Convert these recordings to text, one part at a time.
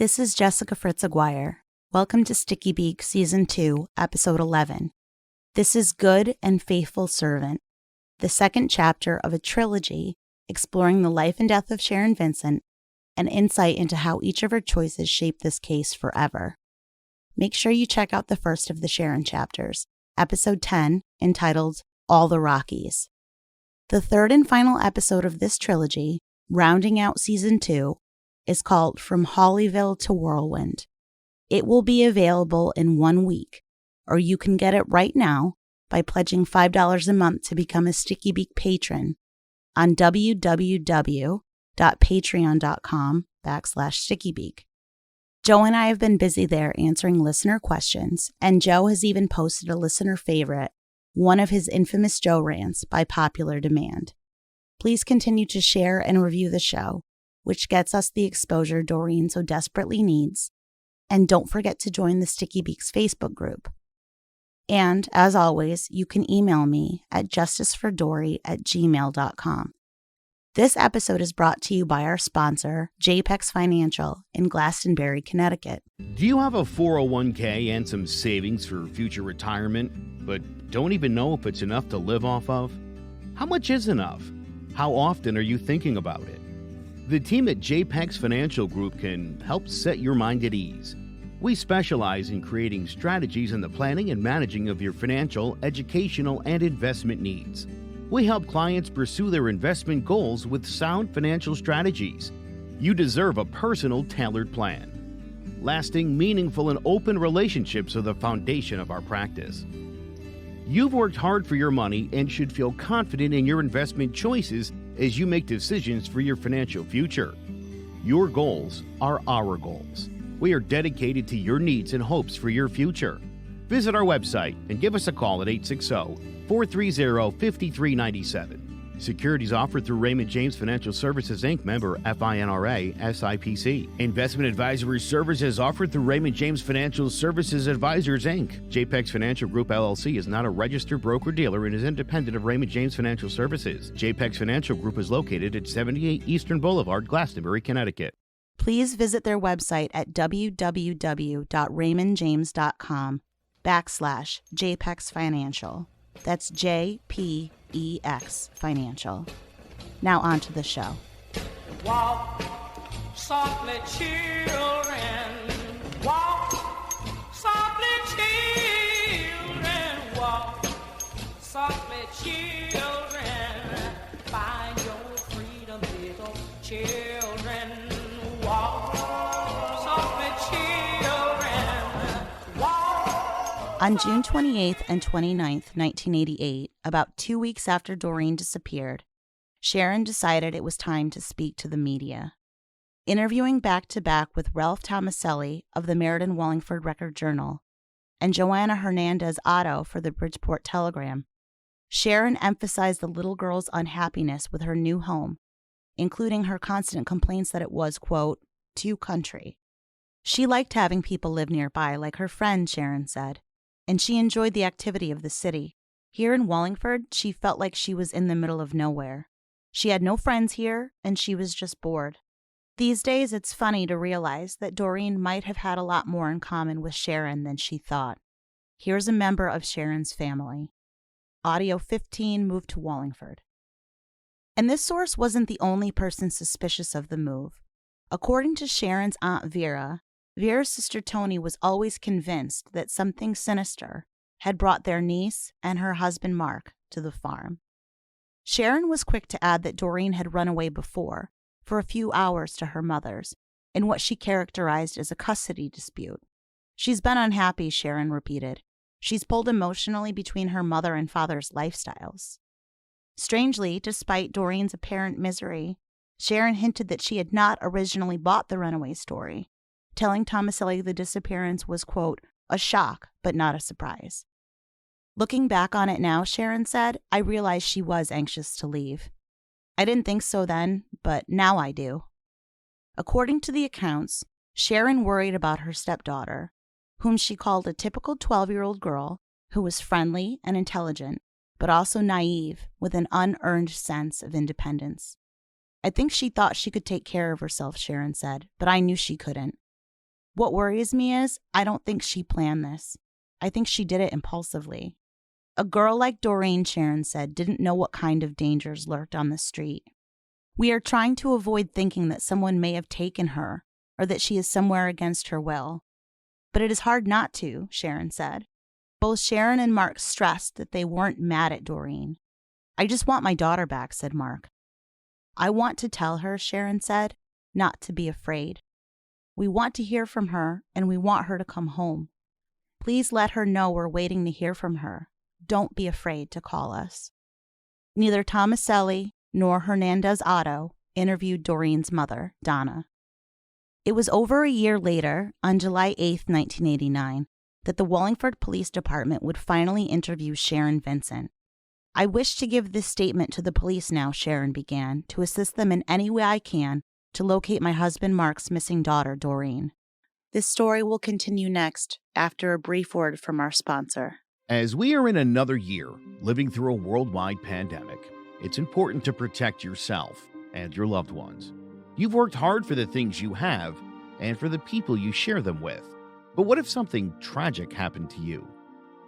This is Jessica Fritz Aguiar. Welcome to Sticky Beak Season 2, Episode 11. This is Good and Faithful Servant, the second chapter of a trilogy exploring the life and death of Sharon Vincent and insight into how each of her choices shaped this case forever. Make sure you check out the first of the Sharon chapters, Episode 10, entitled All the Rockies. The third and final episode of this trilogy, rounding out Season 2, is called From Hawleyville to Whirlwind. It will be available in 1 week, or you can get it right now by pledging $5 a month to become a Sticky Beak patron on www.patreon.com/StickyBeak. Joe and I have been busy there answering listener questions, and Joe has even posted a listener favorite, one of his infamous Joe rants, by popular demand. Please continue to share and review the show, which gets us the exposure Doreen so desperately needs. And don't forget to join the Sticky Beaks Facebook group. And, as always, you can email me at justicefordory@gmail.com. This episode is brought to you by our sponsor, JPEX Financial in Glastonbury, Connecticut. Do you have a 401k and some savings for future retirement, but don't even know if it's enough to live off of? How much is enough? How often are you thinking about it? The team at JPEX Financial Group can help set your mind at ease. We specialize in creating strategies in the planning and managing of your financial, educational, and investment needs. We help clients pursue their investment goals with sound financial strategies. You deserve a personal, tailored plan. Lasting, meaningful, and open relationships are the foundation of our practice. You've worked hard for your money and should feel confident in your investment choices as you make decisions for your financial future. Your goals are our goals. We are dedicated to your needs and hopes for your future. Visit our website and give us a call at 860-430-5397. Securities offered through Raymond James Financial Services, Inc., member FINRA, SIPC. Investment advisory services offered through Raymond James Financial Services Advisors, Inc. JPEX Financial Group, LLC is not a registered broker-dealer and is independent of Raymond James Financial Services. JPEX Financial Group is located at 78 Eastern Boulevard, Glastonbury, Connecticut. Please visit their website at www.raymondjames.com/JPEX Financial. That's JPEX Financial. Now on to the show. Walk softly, children. Walk softly, children. Walk softly, children. Find your freedom, little children. Walk softly, children. Walk. On June 28th and 29th, 1988, about 2 weeks after Doreen disappeared, Sharon decided it was time to speak to the media. Interviewing back-to-back with Ralph Tomaselli of the Meriden Wallingford Record-Journal and Joanna Hernandez Otto for the Bridgeport Telegram, Sharon emphasized the little girl's unhappiness with her new home, including her constant complaints that it was, quote, too country. She liked having people live nearby, like her friend, Sharon said, and she enjoyed the activity of the city. Here in Wallingford, she felt like she was in the middle of nowhere. She had no friends here, and she was just bored. These days, it's funny to realize that Doreen might have had a lot more in common with Sharon than she thought. Here's a member of Sharon's family. Audio 15 moved to Wallingford. And this source wasn't the only person suspicious of the move. According to Sharon's Aunt Vera, Vera's sister Toni was always convinced that something sinister had brought their niece and her husband Mark to the farm. Sharon was quick to add that Doreen had run away before, for a few hours to her mother's, in what she characterized as a custody dispute. She's been unhappy, Sharon repeated. She's pulled emotionally between her mother and father's lifestyles. Strangely, despite Doreen's apparent misery, Sharon hinted that she had not originally bought the runaway story, telling Tomaselli the disappearance was, quote, a shock, but not a surprise. Looking back on it now, Sharon said, I realized she was anxious to leave. I didn't think so then, but now I do. According to the accounts, Sharon worried about her stepdaughter, whom she called a typical 12-year-old girl who was friendly and intelligent, but also naive with an unearned sense of independence. I think she thought she could take care of herself, Sharon said, but I knew she couldn't. What worries me is I don't think she planned this. I think she did it impulsively. A girl like Doreen, Sharon said, didn't know what kind of dangers lurked on the street. We are trying to avoid thinking that someone may have taken her or that she is somewhere against her will. But it is hard not to, Sharon said. Both Sharon and Mark stressed that they weren't mad at Doreen. I just want my daughter back, said Mark. I want to tell her, Sharon said, not to be afraid. We want to hear from her, and we want her to come home. Please let her know we're waiting to hear from her. Don't be afraid to call us. Neither Tomaselli nor Hernandez Otto interviewed Doreen's mother, Donna. It was over a year later, on July 8, 1989, that the Wallingford Police Department would finally interview Sharon Vincent. I wish to give this statement to the police now, Sharon began, to assist them in any way I can to locate my husband Mark's missing daughter, Doreen. This story will continue next after a brief word from our sponsor. As we are in another year living through a worldwide pandemic, it's important to protect yourself and your loved ones. You've worked hard for the things you have and for the people you share them with. But what if something tragic happened to you?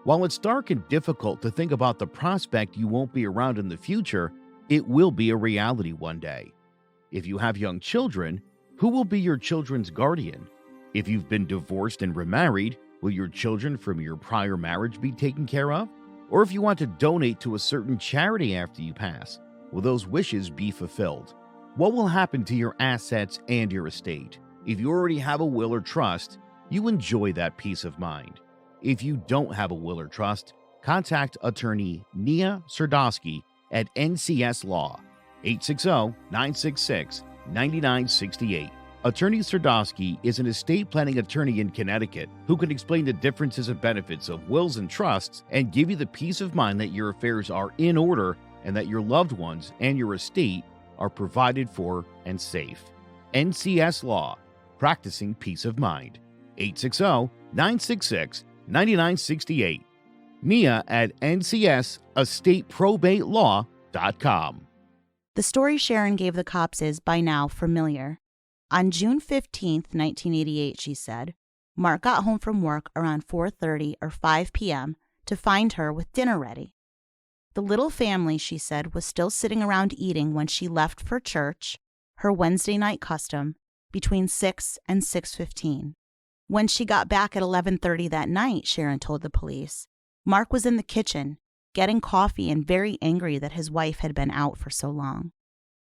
While it's dark and difficult to think about the prospect you won't be around in the future, it will be a reality one day. If you have young children, who will be your children's guardian? If you've been divorced and remarried, will your children from your prior marriage be taken care of? Or if you want to donate to a certain charity after you pass, will those wishes be fulfilled? What will happen to your assets and your estate? If you already have a will or trust, you enjoy that peace of mind. If you don't have a will or trust, contact attorney Nia Serdosky at NCS Law, 860-966-9968. Attorney Serdosky is an estate planning attorney in Connecticut who can explain the differences and benefits of wills and trusts and give you the peace of mind that your affairs are in order and that your loved ones and your estate are provided for and safe. NCS Law, practicing peace of mind. 860-966-9968. Nia at ncsestateprobatelaw.com. The story Sharon gave the cops is, by now, familiar. On June 15, 1988, she said, Mark got home from work around 4:30 or 5 p.m. to find her with dinner ready. The little family, she said, was still sitting around eating when she left for church, her Wednesday night custom, between 6 and 6:15. When she got back at 11:30 that night, Sharon told the police, Mark was in the kitchen, getting coffee and very angry that his wife had been out for so long.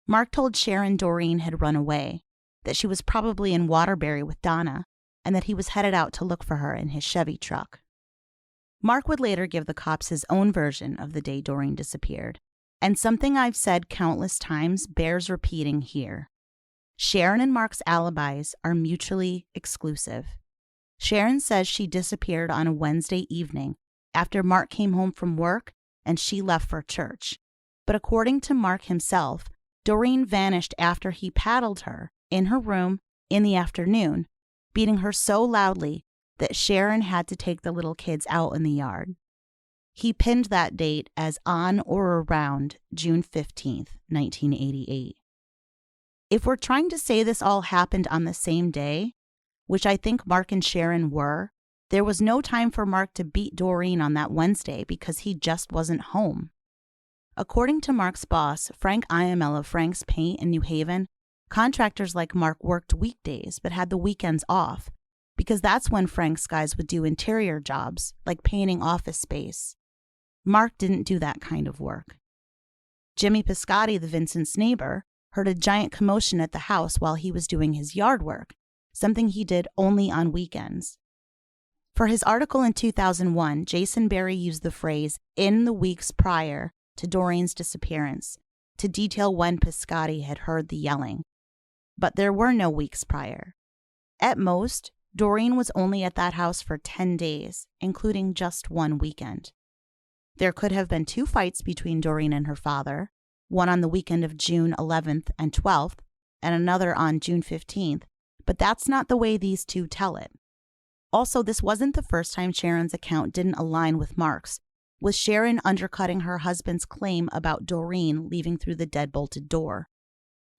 Mark told Sharon Doreen had run away, that she was probably in Waterbury with Donna, and that he was headed out to look for her in his Chevy truck. Mark would later give the cops his own version of the day Doreen disappeared, and something I've said countless times bears repeating here. Sharon and Mark's alibis are mutually exclusive. Sharon says she disappeared on a Wednesday evening after Mark came home from work and she left for church. But according to Mark himself, Doreen vanished after he paddled her in her room in the afternoon, beating her so loudly that Sharon had to take the little kids out in the yard. He pinned that date as on or around June 15th, 1988. If we're trying to say this all happened on the same day, which I think Mark and Sharon were, there was no time for Mark to beat Doreen on that Wednesday because he just wasn't home. According to Mark's boss, Frank IML of Frank's Paint in New Haven, contractors like Mark worked weekdays but had the weekends off because that's when Frank's guys would do interior jobs like painting office space. Mark didn't do that kind of work. Jimmy Piscotti, the Vincent's neighbor, heard a giant commotion at the house while he was doing his yard work, something he did only on weekends. For his article in 2001, Jason Berry used the phrase, "in the weeks prior" to Doreen's disappearance, to detail when Piscotti had heard the yelling. But there were no weeks prior. At most, Doreen was only at that house for 10 days, including just one weekend. There could have been 2 fights between Doreen and her father, one on the weekend of June 11th and 12th, and another on June 15th, but that's not the way these two tell it. Also, this wasn't the first time Sharon's account didn't align with Mark's, with Sharon undercutting her husband's claim about Doreen leaving through the deadbolted door.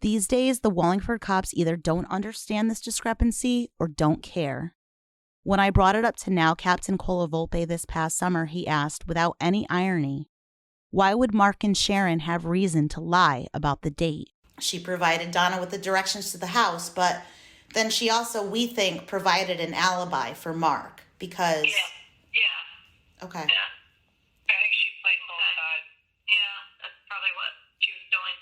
These days, the Wallingford cops either don't understand this discrepancy or don't care. When I brought it up to now Captain Colavolpe this past summer, he asked, without any irony, why would Mark and Sharon have reason to lie about the date? She provided Donna with the directions to the house, but then she also, we think, provided an alibi for Mark because... Yeah. Okay. Yeah. I think she played both sides. Yeah, that's probably what she was doing.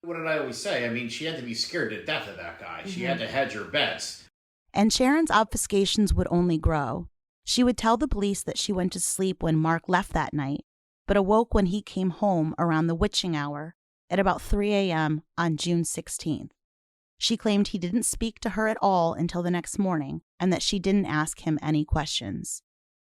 What did I always say? I mean, she had to be scared to death of that guy. She had to hedge her bets. And Sharon's obfuscations would only grow. She would tell the police that she went to sleep when Mark left that night, but awoke when he came home around the witching hour at about 3 a.m. on June 16th. She claimed he didn't speak to her at all until the next morning and that she didn't ask him any questions.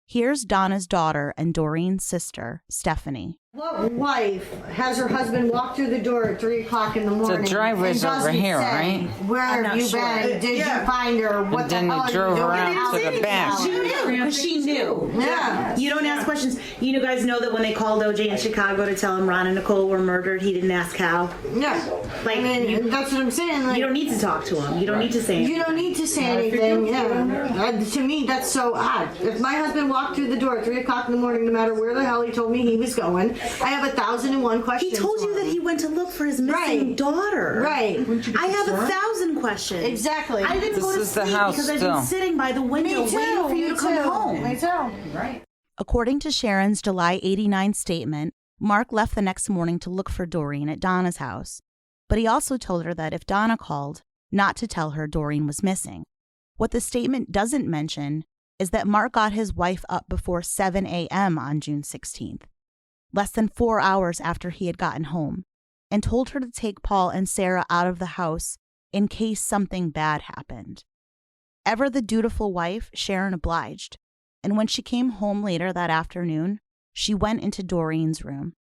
Here's Donna's daughter and Doreen's sister, Stephanie. What wife has her husband walk through the door at 3 o'clock in the morning? The driveway's and over doesn't here, say, right? Where have you been? Did you find her? What And the then hell they are you drove doing? around to the back. She knew, because she knew. Yeah. You don't ask questions. You guys know that when they called OJ in Chicago to tell him Ron and Nicole were murdered, he didn't ask how. Yeah. Like, I mean, that's what I'm saying. Like, You don't need to talk to him. You don't need to say anything. You don't need to say anything. Yeah. To me, that's so odd. If my husband walked through the door at 3 o'clock in the morning, no matter where the hell he told me he was going, I have 1,001 questions. He told you that he went to look for his missing daughter. Right. I have 1,000 questions. Exactly. I didn't go to is the sleep house because I've still. been sitting by the window waiting for you to come home. Me too. Right. According to Sharon's July 89 statement, Mark left the next morning to look for Doreen at Donna's house. But he also told her that if Donna called, not to tell her Doreen was missing. What the statement doesn't mention is that Mark got his wife up before 7 a.m. on June 16th, less than 4 hours after he had gotten home, and told her to take Paul and Sarah out of the house in case something bad happened. Ever the dutiful wife, Sharon obliged, and when she came home later that afternoon, she went into Doreen's room.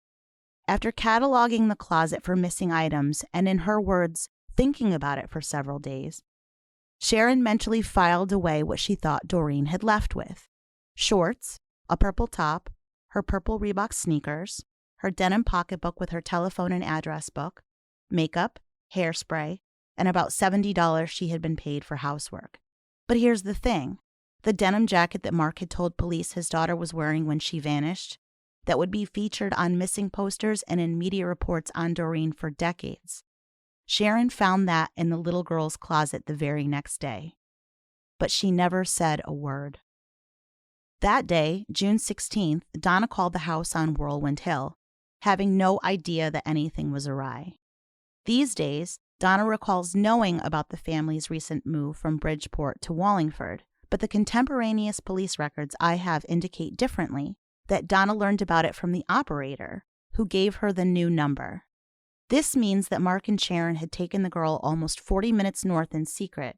After cataloging the closet for missing items and, in her words, thinking about it for several days, Sharon mentally filed away what she thought Doreen had left with: shorts, a purple top, her purple Reebok sneakers, her denim pocketbook with her telephone and address book, makeup, hairspray, and about $70 she had been paid for housework. But here's the thing. The denim jacket that Mark had told police his daughter was wearing when she vanished, that would be featured on missing posters and in media reports on Doreen for decades. Sharon found that in the little girl's closet the very next day. But she never said a word. That day, June 16th, Donna called the house on Whirlwind Hill, having no idea that anything was awry. These days, Donna recalls knowing about the family's recent move from Bridgeport to Wallingford, but the contemporaneous police records I have indicate differently, that Donna learned about it from the operator, who gave her the new number. This means that Mark and Sharon had taken the girl almost 40 minutes north in secret,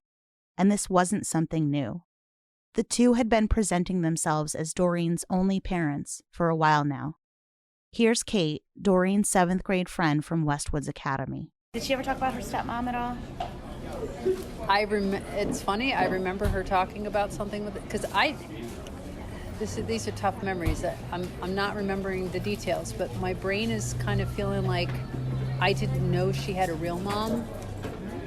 and this wasn't something new. The two had been presenting themselves as Doreen's only parents for a while now. Here's Kate, Doreen's 7th grade friend from Westwoods Academy. Did she ever talk about her stepmom at all? It's funny. I remember her talking about something with it because these are tough memories. That I'm not remembering the details, but my brain is kind of feeling like I didn't know she had a real mom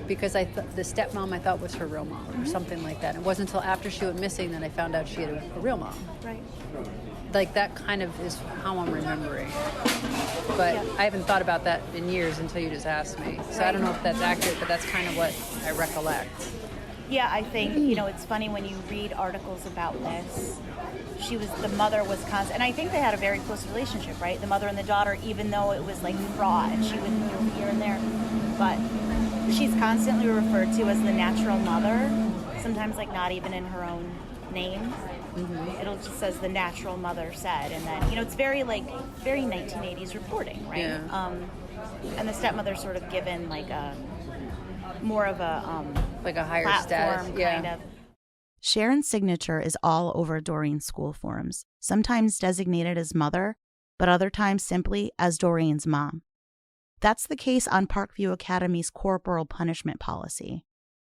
because the stepmom I thought was her real mom or something like that. It wasn't until after she went missing that I found out she had a real mom. Right. Like that kind of is how I'm remembering. But I haven't thought about that in years until you just asked me. So I don't know if that's accurate, but that's kind of what I recollect. Yeah, I think, it's funny when you read articles about this. The mother was constant, and I think they had a very close relationship, right? The mother and the daughter, even though it was like fraught and she would move here and there. But she's constantly referred to as the natural mother, sometimes like not even in her own name. Mm-hmm. It'll just says the natural mother said, and then, it's very 1980s reporting, right? Yeah. And the stepmother's sort of given like a more of a like a higher platform status, yeah. kind of. Sharon's signature is all over Doreen's school forms, sometimes designated as mother, but other times simply as Doreen's mom. That's the case on Parkview Academy's corporal punishment policy,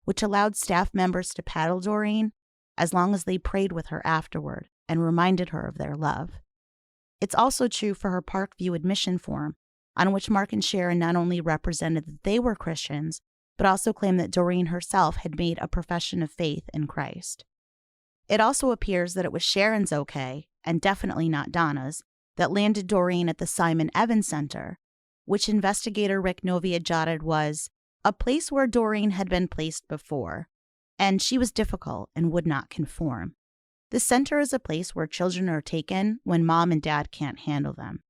which allowed staff members to paddle Doreen as long as they prayed with her afterward and reminded her of their love. It's also true for her Parkview admission form, on which Mark and Sharon not only represented that they were Christians, but also claimed that Doreen herself had made a profession of faith in Christ. It also appears that it was Sharon's okay, and definitely not Donna's, that landed Doreen at the Simon Evans Center, which investigator Rick Novia jotted was a place where Doreen had been placed before, and she was difficult and would not conform. The center is a place where children are taken when mom and dad can't handle them.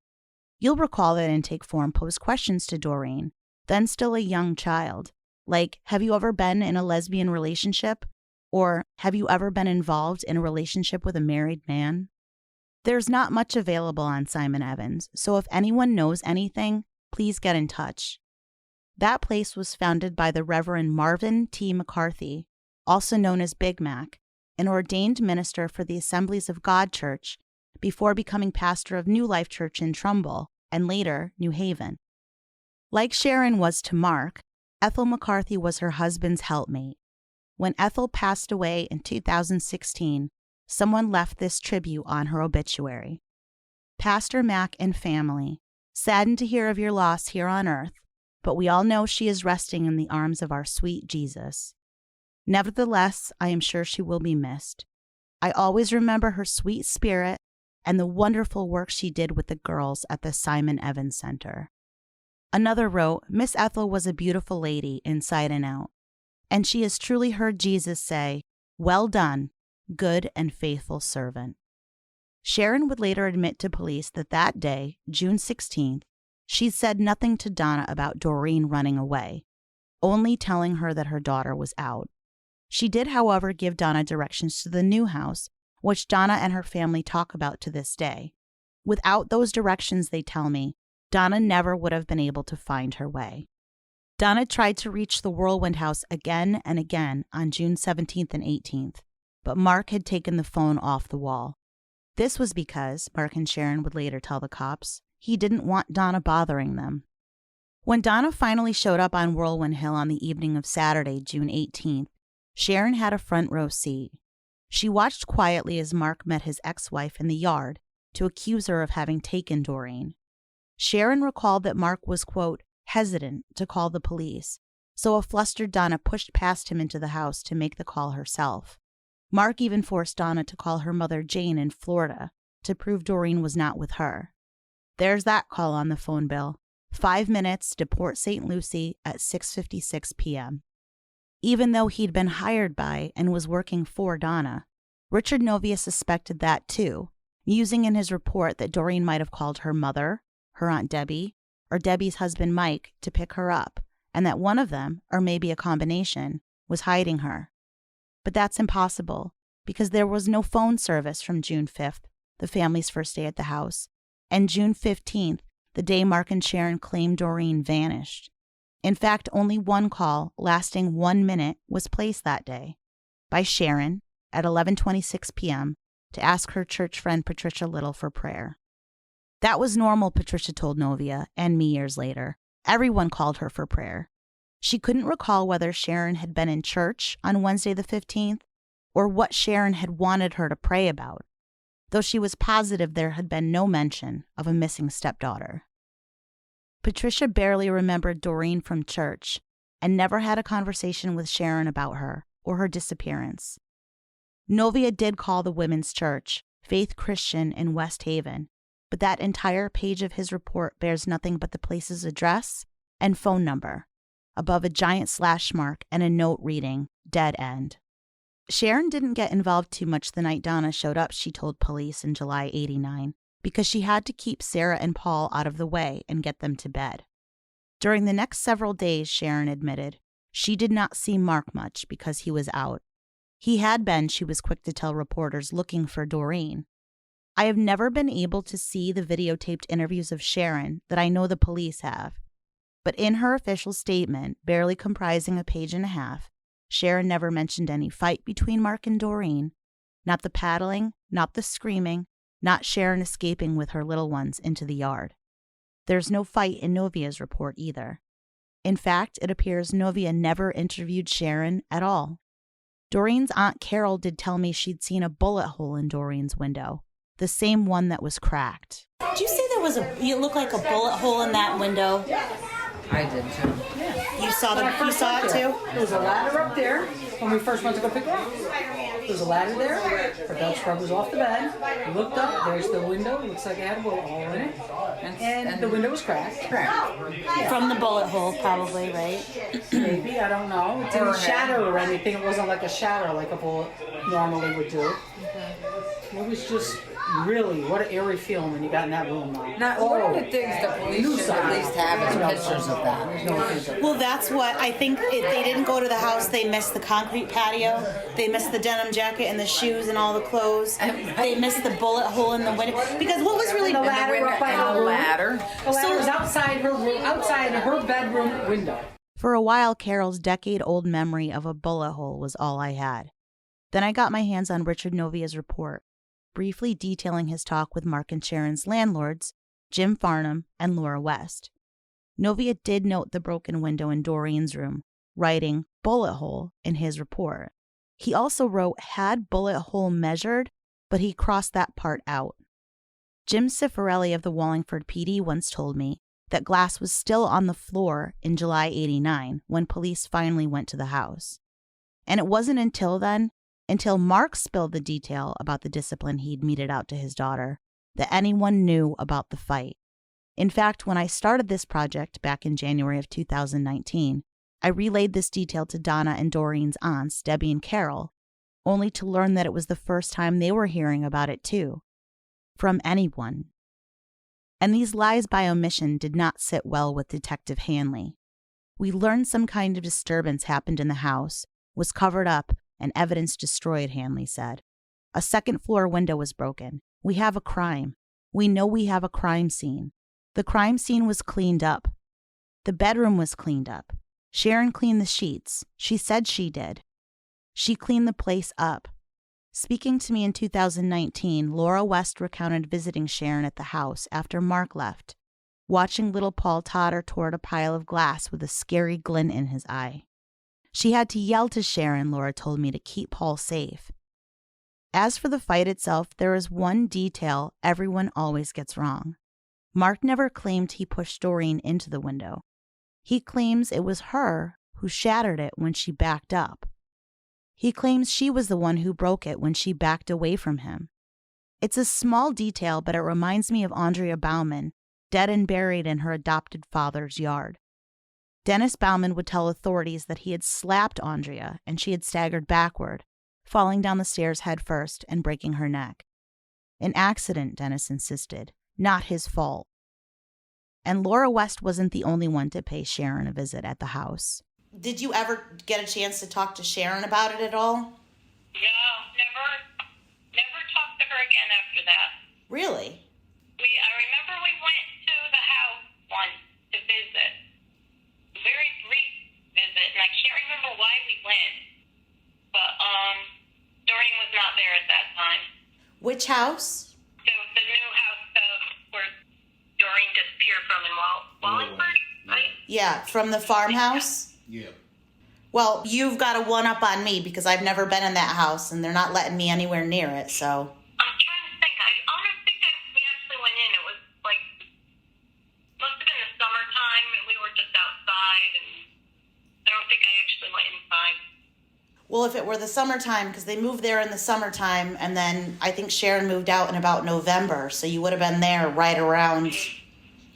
You'll recall that intake form posed questions to Doreen, then still a young child, like, have you ever been in a lesbian relationship? Or have you ever been involved in a relationship with a married man? There's not much available on Simon Evans, so if anyone knows anything, please get in touch. That place was founded by the Reverend Marvin T. McCarthy, also known as Big Mac, an ordained minister for the Assemblies of God Church before becoming pastor of New Life Church in Trumbull and later New Haven. Like Sharon was to Mark, Ethel McCarthy was her husband's helpmate. When Ethel passed away in 2016, someone left this tribute on her obituary. Pastor Mac and family, saddened to hear of your loss here on earth, but we all know she is resting in the arms of our sweet Jesus. Nevertheless, I am sure she will be missed. I always remember her sweet spirit and the wonderful work she did with the girls at the Simon Evans Center. Another wrote, Miss Ethel was a beautiful lady inside and out, and she has truly heard Jesus say, well done, good and faithful servant. Sharon would later admit to police that day, June 16th, she said nothing to Donna about Doreen running away, only telling her that her daughter was out. She did, however, give Donna directions to the new house, which Donna and her family talk about to this day. Without those directions, they tell me, Donna never would have been able to find her way. Donna tried to reach the Whirlwind House again and again on June 17th and 18th, but Mark had taken the phone off the wall. This was because, Mark and Sharon would later tell the cops, he didn't want Donna bothering them. When Donna finally showed up on Whirlwind Hill on the evening of Saturday, June 18th, Sharon had a front row seat. She watched quietly as Mark met his ex-wife in the yard to accuse her of having taken Doreen. Sharon recalled that Mark was, quote, hesitant to call the police, so a flustered Donna pushed past him into the house to make the call herself. Mark even forced Donna to call her mother Jane in Florida to prove Doreen was not with her. There's that call on the phone bill. 5 minutes to Port St. Lucie at 6:56 p.m. Even though he'd been hired by and was working for Donna, Richard Novia suspected that too, musing in his report that Doreen might have called her mother, her Aunt Debbie, or Debbie's husband Mike to pick her up, and that one of them, or maybe a combination, was hiding her. But that's impossible, because there was no phone service from June 5th, the family's first day at the house, and June 15th, the day Mark and Sharon claimed Doreen vanished. In fact, only one call, lasting 1 minute, was placed that day, by Sharon at 11:26 p.m. to ask her church friend Patricia Little for prayer. That was normal, Patricia told Novia, and me years later. Everyone called her for prayer. She couldn't recall whether Sharon had been in church on Wednesday the 15th or what Sharon had wanted her to pray about, though she was positive there had been no mention of a missing stepdaughter. Patricia barely remembered Doreen from church and never had a conversation with Sharon about her or her disappearance. Novia did call the women's church, Faith Christian in West Haven, but that entire page of his report bears nothing but the place's address and phone number, above a giant slash mark and a note reading, dead end. Sharon didn't get involved too much the night Donna showed up, she told police in July '89, because she had to keep Sarah and Paul out of the way and get them to bed. During the next several days, Sharon admitted, she did not see Mark much because he was out. He had been, she was quick to tell reporters, looking for Doreen. I have never been able to see the videotaped interviews of Sharon that I know the police have, but in her official statement, barely comprising a page and a half, Sharon never mentioned any fight between Mark and Doreen, not the paddling, not the screaming, not Sharon escaping with her little ones into the yard. There's no fight in Novia's report either. In fact, it appears Novia never interviewed Sharon at all. Doreen's Aunt Carol did tell me she'd seen a bullet hole in Doreen's window, the same one that was cracked. Did you say you look like a bullet hole in that window? I did too. You saw it too? There was a ladder up there when we first went to go pick her up. There was a ladder there. Her bed scrub was off the bed. We looked up. There's the window. It looks like it had a bullet hole in it. And the window was cracked. From the bullet hole, probably, right? Maybe, I don't know. It didn't shatter or anything. It wasn't like a shatter like a bullet normally would do. It was just really, what an eerie feeling when you got in that room. Now, one of the things the police should at least have is pictures of that. Well, that's what I think. They didn't go to the house. They missed the concrete patio. They missed the denim jacket and the shoes and all the clothes. They missed the bullet hole in the window. Because what was really the ladder up by the ladder. The ladder was outside her bedroom window. For a while, Carol's decade-old memory of a bullet hole was all I had. Then I got my hands on Richard Novia's report, briefly detailing his talk with Mark and Sharon's landlords, Jim Farnham and Laura West. Novia did note the broken window in Doreen's room, writing bullet hole in his report. He also wrote had bullet hole measured, but he crossed that part out. Jim Cifarelli of the Wallingford PD once told me that glass was still on the floor in July '89 when police finally went to the house. And it wasn't until then, until Mark spilled the detail about the discipline he'd meted out to his daughter, that anyone knew about the fight. In fact, when I started this project back in January of 2019, I relayed this detail to Donna and Doreen's aunts, Debbie and Carol, only to learn that it was the first time they were hearing about it too. From anyone. And these lies by omission did not sit well with Detective Hanley. We learned some kind of disturbance happened in the house, was covered up, and evidence destroyed, Hanley said. A second-floor window was broken. We have a crime. We know we have a crime scene. The crime scene was cleaned up. The bedroom was cleaned up. Sharon cleaned the sheets. She said she did. She cleaned the place up. Speaking to me in 2019, Laura West recounted visiting Sharon at the house after Mark left, watching little Paul totter toward a pile of glass with a scary glint in his eye. She had to yell to Sharon, Laura told me, to keep Paul safe. As for the fight itself, there is one detail everyone always gets wrong. Mark never claimed he pushed Doreen into the window. He claims it was her who shattered it when she backed up. He claims she was the one who broke it when she backed away from him. It's a small detail, but it reminds me of Andrea Bauman, dead and buried in her adopted father's yard. Dennis Bauman would tell authorities that he had slapped Andrea and she had staggered backward, falling down the stairs head first and breaking her neck. An accident, Dennis insisted, not his fault. And Laura West wasn't the only one to pay Sharon a visit at the house. Did you ever get a chance to talk to Sharon about it at all? No, never talked to her again after that. Really? I remember we went to the house once to visit. Very brief visit, and I can't remember why we went. But Doreen was not there at that time. Which house? So the new house where Doreen disappeared from in Wallingford, right? Yeah, from the farmhouse? Yeah. Well, you've got a one-up on me because I've never been in that house and they're not letting me anywhere near it, so... I'm trying to think. I don't think that we actually went in. It was like, must have been the summertime and we were just outside, and I don't think I actually went inside. Well, if it were the summertime, because they moved there in the summertime, and then I think Sharon moved out in about November, so you would have been there right around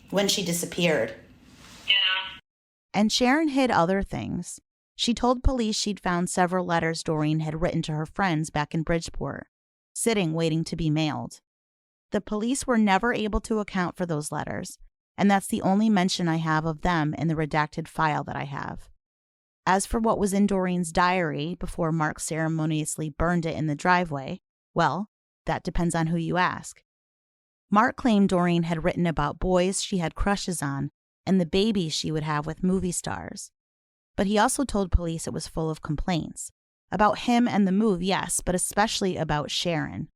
when she disappeared. Yeah. And Sharon hid other things. She told police she'd found several letters Doreen had written to her friends back in Bridgeport, sitting waiting to be mailed. The police were never able to account for those letters, and that's the only mention I have of them in the redacted file that I have. As for what was in Doreen's diary before Mark ceremoniously burned it in the driveway, well, that depends on who you ask. Mark claimed Doreen had written about boys she had crushes on and the babies she would have with movie stars. But he also told police it was full of complaints. About him and the move, yes, but especially about Sharon.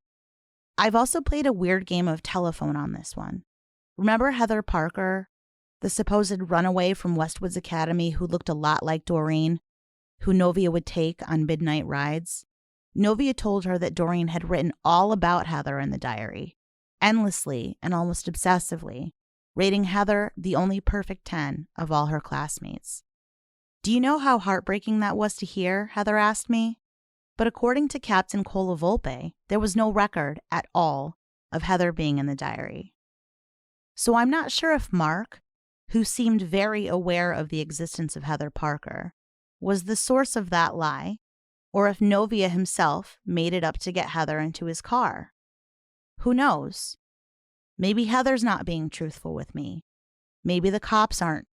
I've also played a weird game of telephone on this one. Remember Heather Parker, the supposed runaway from Westwood's Academy who looked a lot like Doreen, who Novia would take on midnight rides? Novia told her that Doreen had written all about Heather in the diary, endlessly and almost obsessively, rating Heather the only perfect 10 of all her classmates. Do you know how heartbreaking that was to hear? Heather asked me. But according to Captain Colavolpe, there was no record at all of Heather being in the diary. So I'm not sure if Mark, who seemed very aware of the existence of Heather Parker, was the source of that lie, or if Novia himself made it up to get Heather into his car. Who knows? Maybe Heather's not being truthful with me. Maybe the cops aren't.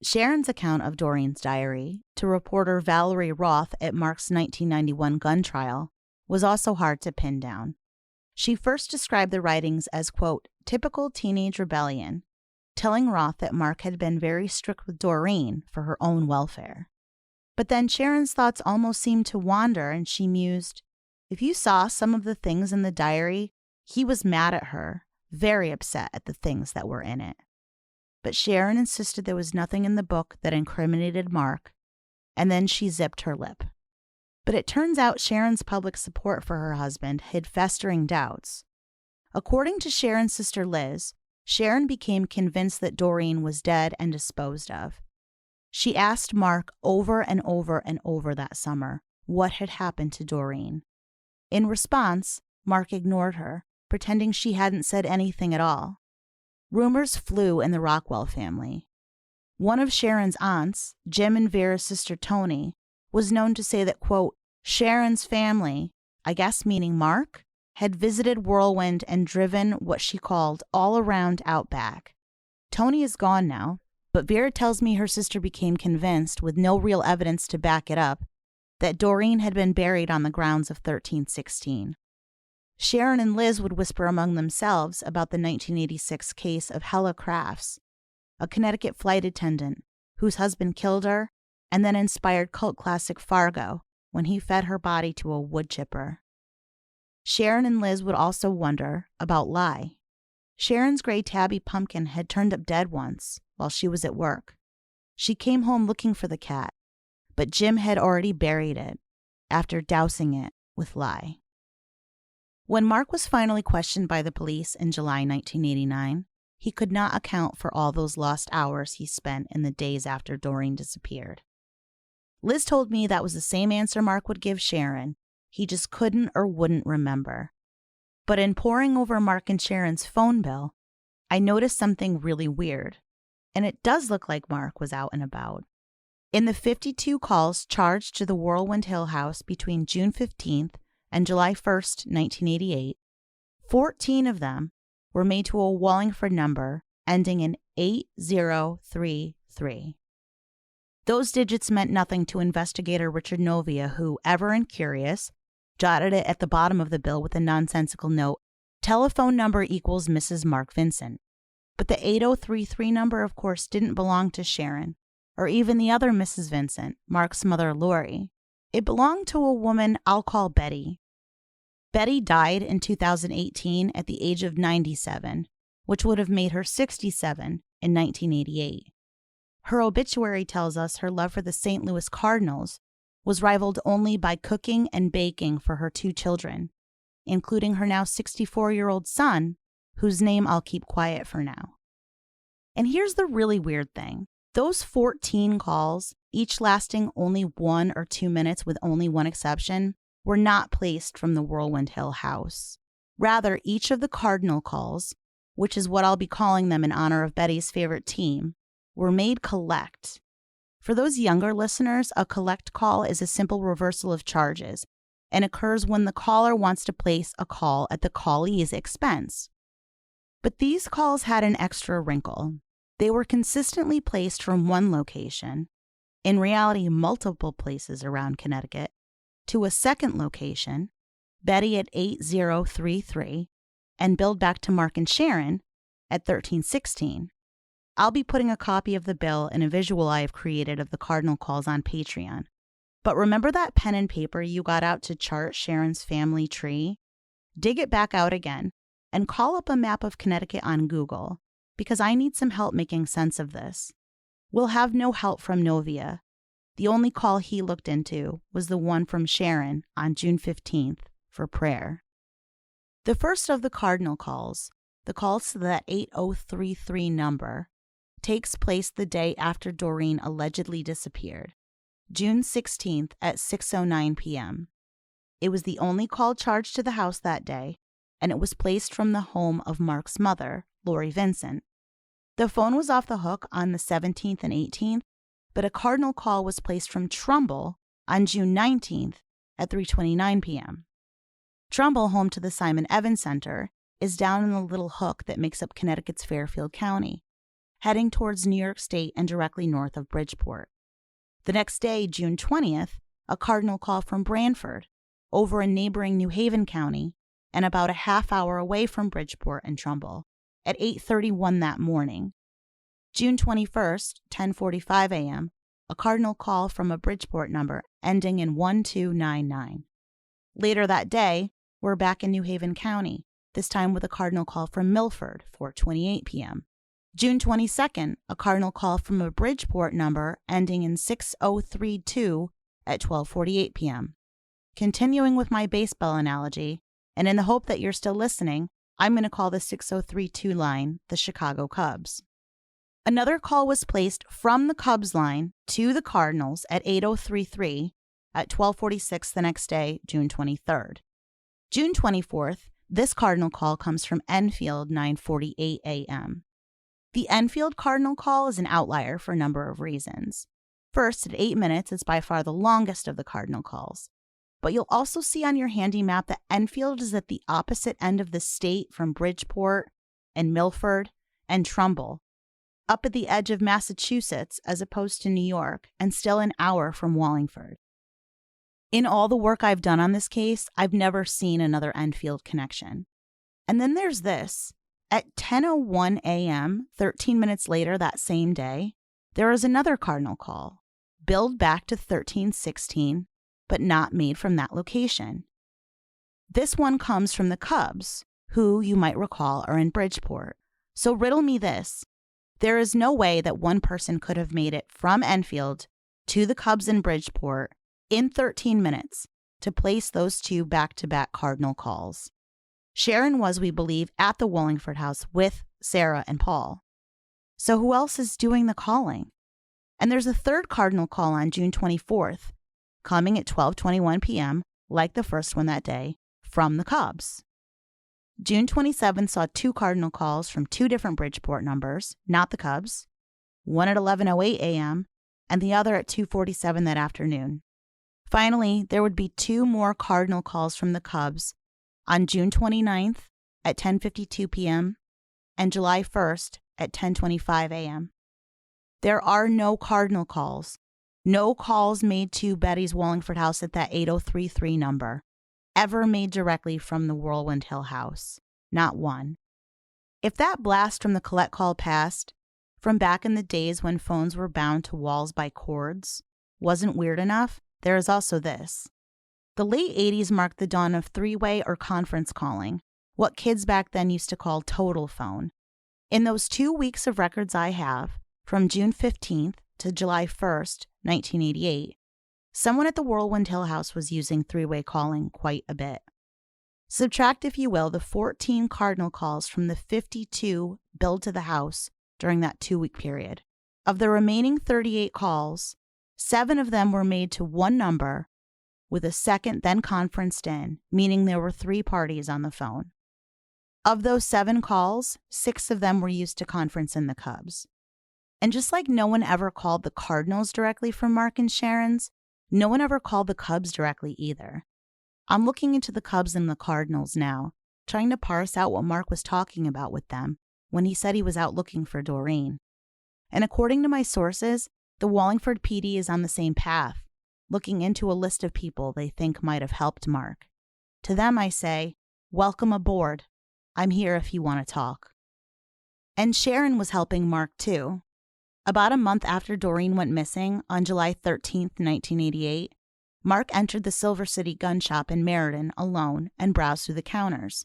Sharon's account of Doreen's diary to reporter Valerie Roth at Mark's 1991 gun trial was also hard to pin down. She first described the writings as, quote, typical teenage rebellion, telling Roth that Mark had been very strict with Doreen for her own welfare. But then Sharon's thoughts almost seemed to wander, and she mused, if you saw some of the things in the diary, he was mad at her, very upset at the things that were in it. But Sharon insisted there was nothing in the book that incriminated Mark, and then she zipped her lip. But it turns out Sharon's public support for her husband hid festering doubts. According to Sharon's sister Liz, Sharon became convinced that Doreen was dead and disposed of. She asked Mark over and over and over that summer what had happened to Doreen. In response, Mark ignored her, pretending she hadn't said anything at all. Rumors flew in the Rockwell family. One of Sharon's aunts, Jim and Vera's sister Tony, was known to say that, quote, Sharon's family, I guess meaning Mark, had visited Whirlwind and driven what she called all around Outback. Tony is gone now, but Vera tells me her sister became convinced, with no real evidence to back it up, that Doreen had been buried on the grounds of 1316. Sharon and Liz would whisper among themselves about the 1986 case of Hella Crafts, a Connecticut flight attendant whose husband killed her and then inspired cult classic Fargo when he fed her body to a wood chipper. Sharon and Liz would also wonder about Lai. Sharon's gray tabby pumpkin had turned up dead once while she was at work. She came home looking for the cat, but Jim had already buried it after dousing it with Lai. When Mark was finally questioned by the police in July 1989, he could not account for all those lost hours he spent in the days after Doreen disappeared. Liz told me that was the same answer Mark would give Sharon. He just couldn't or wouldn't remember. But in poring over Mark and Sharon's phone bill, I noticed something really weird, and it does look like Mark was out and about. In the 52 calls charged to the Whirlwind Hill house between June 15th and July 1st, 1988, 14 of them were made to a Wallingford number ending in 8033. Those digits meant nothing to investigator Richard Novia, who, ever and curious, jotted it at the bottom of the bill with a nonsensical note, telephone number equals Mrs. Mark Vincent. But the 8033 number, of course, didn't belong to Sharon, or even the other Mrs. Vincent, Mark's mother, Lori. It belonged to a woman I'll call Betty. Betty died in 2018 at the age of 97, which would have made her 67 in 1988. Her obituary tells us her love for the St. Louis Cardinals was rivaled only by cooking and baking for her 2 children, including her now 64-year-old son, whose name I'll keep quiet for now. And here's the really weird thing. Those 14 calls, each lasting only 1 or 2 minutes with only one exception, were not placed from the Whirlwind Hill house. Rather, each of the Cardinal calls, which is what I'll be calling them in honor of Betty's favorite team, were made collect. For those younger listeners, a collect call is a simple reversal of charges and occurs when the caller wants to place a call at the callee's expense. But these calls had an extra wrinkle. They were consistently placed from one location, in reality multiple places around Connecticut, to a second location, Betty at 8033, and billed back to Mark and Sharon at 1316. I'll be putting a copy of the bill and a visual I have created of the Cardinal calls on Patreon. But remember that pen and paper you got out to chart Sharon's family tree? Dig it back out again and call up a map of Connecticut on Google, because I need some help making sense of this. We'll have no help from Novia. The only call he looked into was the one from Sharon on June 15th for prayer. The first of the cardinal calls, the calls to that 8033 number, takes place the day after Doreen allegedly disappeared, June 16th at 6:09 p.m. It was the only call charged to the house that day, and it was placed from the home of Mark's mother, Lori Vincent. The phone was off the hook on the 17th and 18th, but a cardinal call was placed from Trumbull on June 19th at 3:29 p.m. Trumbull, home to the Simon Evans Center, is down in the little hook that makes up Connecticut's Fairfield County, heading towards New York State and directly north of Bridgeport. The next day, June 20th, a cardinal call from Branford, over in neighboring New Haven County, and about a half hour away from Bridgeport and Trumbull, at 8:31 that morning. June 21st, 10:45 a.m., a cardinal call from a Bridgeport number ending in 1299. Later that day, we're back in New Haven County, this time with a cardinal call from Milford, 4:28 p.m. June 22nd, a cardinal call from a Bridgeport number ending in 6032 at 12:48 p.m. Continuing with my baseball analogy, and in the hope that you're still listening, I'm going to call the 6032 line the Chicago Cubs. Another call was placed from the Cubs line to the Cardinals at 8033 at 12:46 the next day, June 23rd. June 24th, this cardinal call comes from Enfield, 9:48 a.m. The Enfield cardinal call is an outlier for a number of reasons. First, at 8 minutes, it's by far the longest of the cardinal calls. But you'll also see on your handy map that Enfield is at the opposite end of the state from Bridgeport and Milford and Trumbull, up at the edge of Massachusetts as opposed to New York, and still an hour from Wallingford. In all the work I've done on this case, I've never seen another Enfield connection. And then there's this. At 10:01 a.m., 13 minutes later that same day, there is another cardinal call, billed back to 1316, but not made from that location. This one comes from the Cubs, who, you might recall, are in Bridgeport. So riddle me this. There is no way that one person could have made it from Enfield to the Cubs in Bridgeport in 13 minutes to place those two back-to-back cardinal calls. Sharon was, we believe, at the Wallingford house with Sarah and Paul. So who else is doing the calling? And there's a third cardinal call on June 24th, coming at 12:21 p.m., like the first one that day, from the Cubs. June 27th saw two cardinal calls from two different Bridgeport numbers, not the Cubs, one at 11:08 a.m. and the other at 2:47 that afternoon. Finally, there would be two more cardinal calls from the Cubs on June 29th at 10:52 p.m. and July 1st at 10:25 a.m. There are no cardinal calls, no calls made to Betty's Wallingford house at that 8033 number, ever made directly from the Whirlwind Hill house. Not one. If that blast from the collect call passed, from back in the days when phones were bound to walls by cords, wasn't weird enough, there is also this. The late 80s marked the dawn of three-way or conference calling, what kids back then used to call total phone. In those 2 weeks of records I have, from June 15th to July 1st, 1988, someone at the Whirlwind Hill house was using three-way calling quite a bit. Subtract, if you will, the 14 cardinal calls from the 52 billed to the house during that 2-week period. Of the remaining 38 calls, 7 of them were made to one number with a second then conferenced in, meaning there were 3 parties on the phone. Of those 7 calls, 6 of them were used to conference in the Cubs. And just like no one ever called the Cardinals directly from Mark and Sharon's, no one ever called the Cubs directly either. I'm looking into the Cubs and the Cardinals now, trying to parse out what Mark was talking about with them when he said he was out looking for Doreen. And according to my sources, the Wallingford PD is on the same path, looking into a list of people they think might have helped Mark. To them I say, welcome aboard. I'm here if you want to talk. And Sharon was helping Mark too. About a month after Doreen went missing, on July 13th, 1988, Mark entered the Silver City gun shop in Meriden alone and browsed through the counters.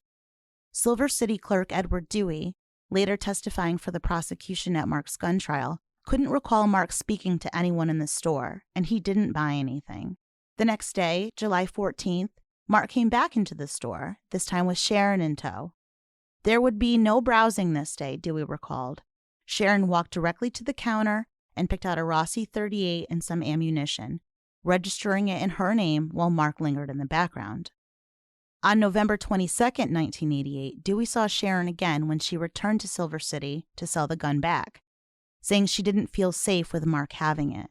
Silver City clerk Edward Dewey, later testifying for the prosecution at Mark's gun trial, couldn't recall Mark speaking to anyone in the store, and he didn't buy anything. The next day, July 14th, Mark came back into the store, this time with Sharon in tow. There would be no browsing this day, Dewey recalled. Sharon walked directly to the counter and picked out a Rossi .38 and some ammunition, registering it in her name while Mark lingered in the background. On November 22nd, 1988, Dewey saw Sharon again when she returned to Silver City to sell the gun back, saying she didn't feel safe with Mark having it.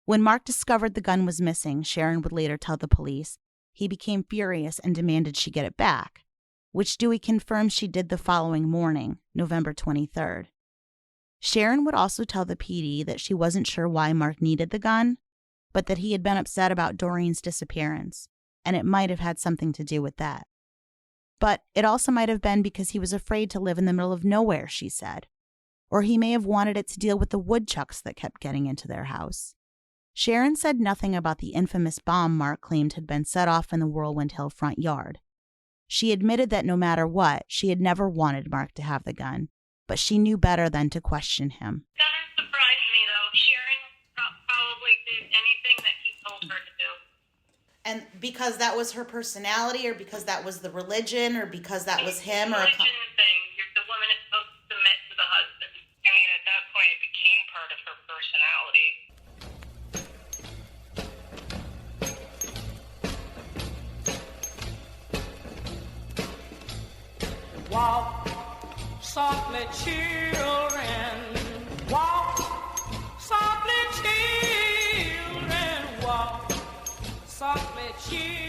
When Mark discovered the gun was missing, Sharon would later tell the police, he became furious and demanded she get it back, which Dewey confirmed she did the following morning, November 23rd. Sharon would also tell the PD that she wasn't sure why Mark needed the gun, but that he had been upset about Doreen's disappearance, and it might have had something to do with that. But it also might have been because he was afraid to live in the middle of nowhere, she said. Or he may have wanted it to deal with the woodchucks that kept getting into their house. Sharon said nothing about the infamous bomb Mark claimed had been set off in the Whirlwind Hill front yard. She admitted that no matter what, she had never wanted Mark to have the gun, but she knew better than to question him. Doesn't surprise me, though. Sharon probably did anything that he told her to do. And because that was her personality, or because that was the religion, or because that was him, or religion thing. The woman is supposed to submit to the husband. I mean, at that point, it became part of her personality. Walk softly, children. Walk softly, children. Walk softly, children.